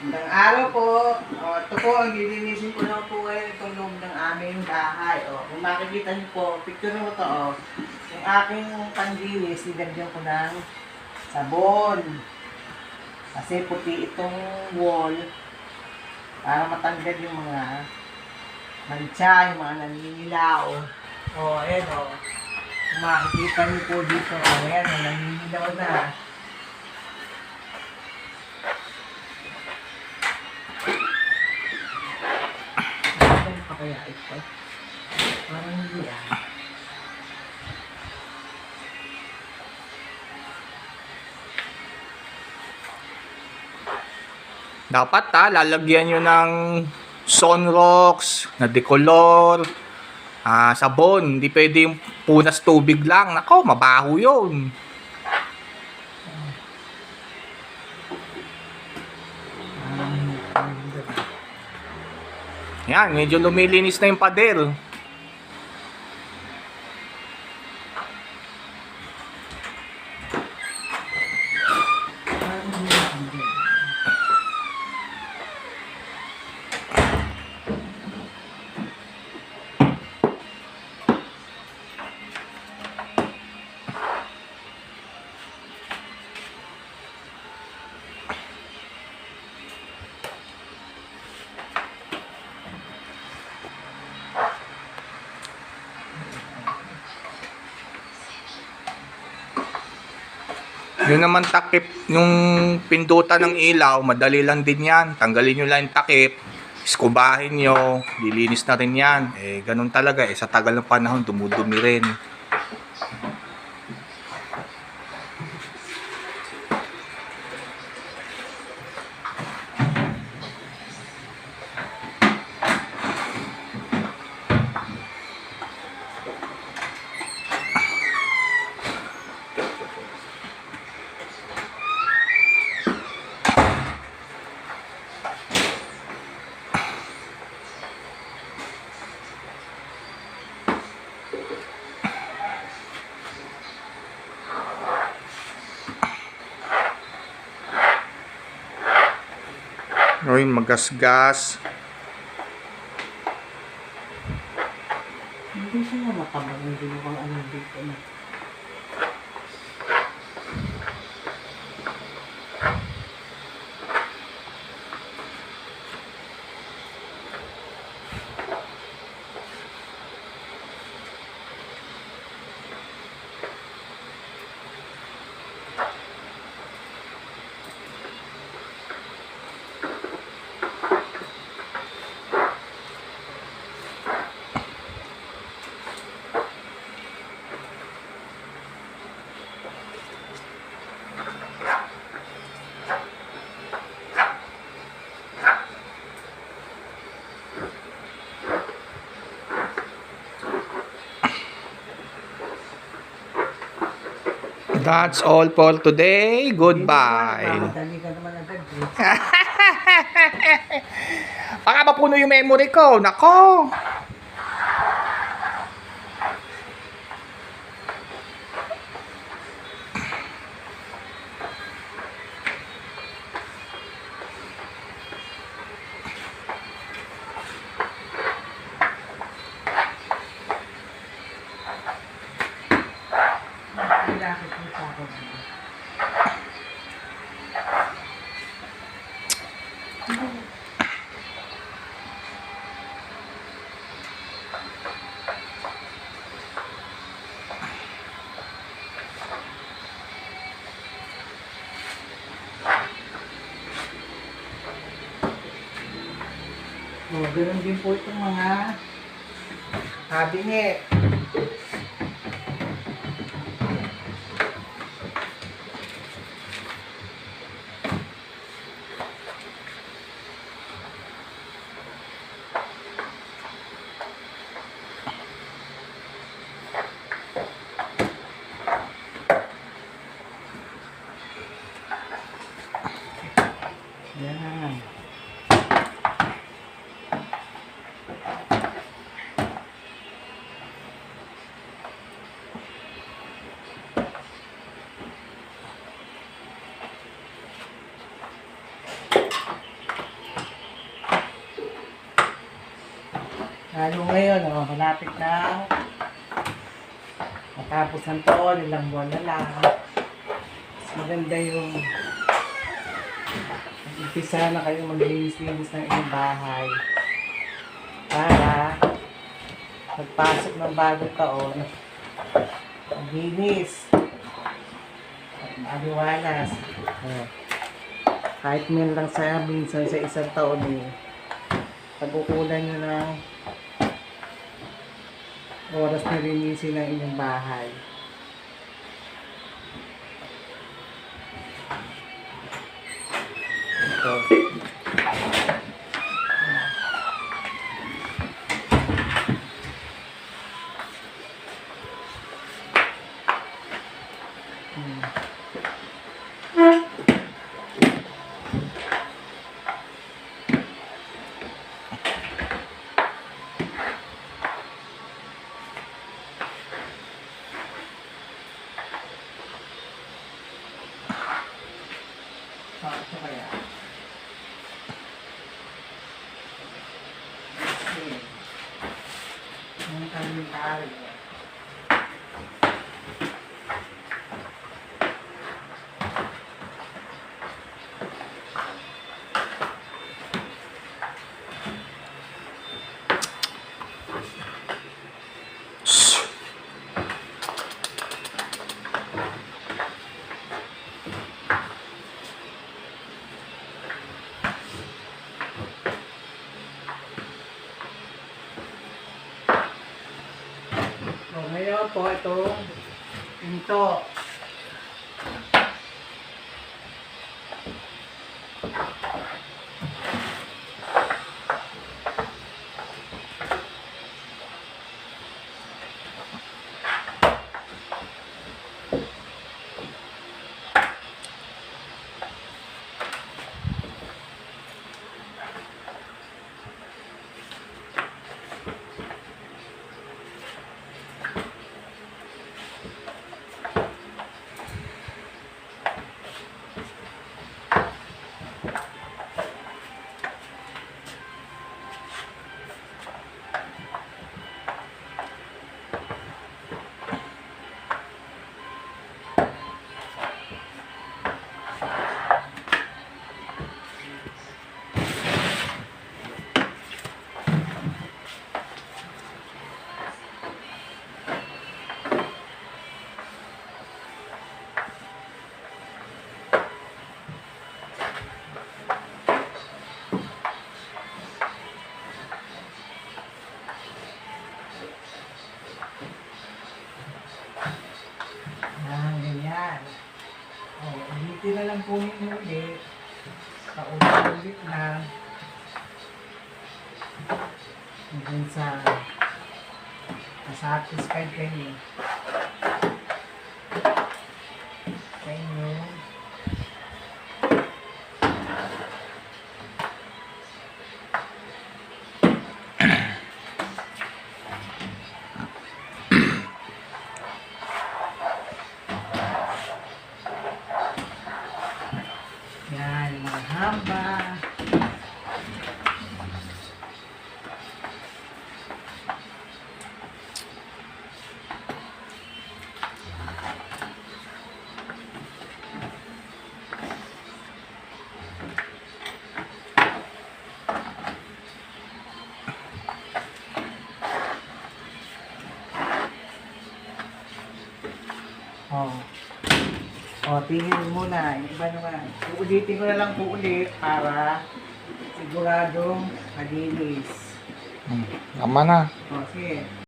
Magandang araw po. Ito po, ang lilinisin ko lang po ngayon itong loob ng aming bahay. Kung makikita niyo po, picture mo to. Yung aking panlinis, nilagyan ko ng sabon. Kasi puti itong wall para matanggal yung mga mancha, yung mga naninilaw. Ayan o. Kung makikita niyo po dito, ayan o, naninilaw na. Kaya ito. Parang hindi Dapat lalagyan nyo ng Sunrox, na decolor, sabon. Hindi pwede yung punas tubig lang. Nako, mabaho yun. Yan, medyo lumilinis na yung pader. Yun naman takip, yung pindutan ng ilaw, madali lang din yan. Tanggalin nyo lang yung takip, iskubahin nyo, lilinis na rin yan. Ganun talaga, sa tagal ng panahon, dumudumi rin. Oy, magasgas. Hindi siya matabang, hindi mo kang ano dito na. That's all for today. Goodbye. Dali ka naman agad. Baka mapuno yung memory ko. Nako. Kailangan ko sa akin. Ganun din po itong mga cabinet. Yan. Lalo ngayon, malapit na matapos ang taon, ilang buwan na lang. Mas maganda yung umpisa na kayong maglinis-linis ng inyong bahay para pagpasok ng bagong taon, maglinis at maaliwalas. Kahit minsan sa isang taon pag-ukulan nyo ng oras na linisin ng inyong bahay. Ito. Ito kaya. Ang kaming tari. So, ngayon po itong pinto. Ganyan. Ulitin na lang po ninyo ulit. Paulit-ulit na. Hanggang sa satisfied kayo. Sa inyo. Yan, mahaba. Tingin muna. Yung iba naman. Uulitin ko na lang po ulit para siguradong malinis. Tama na. Sige.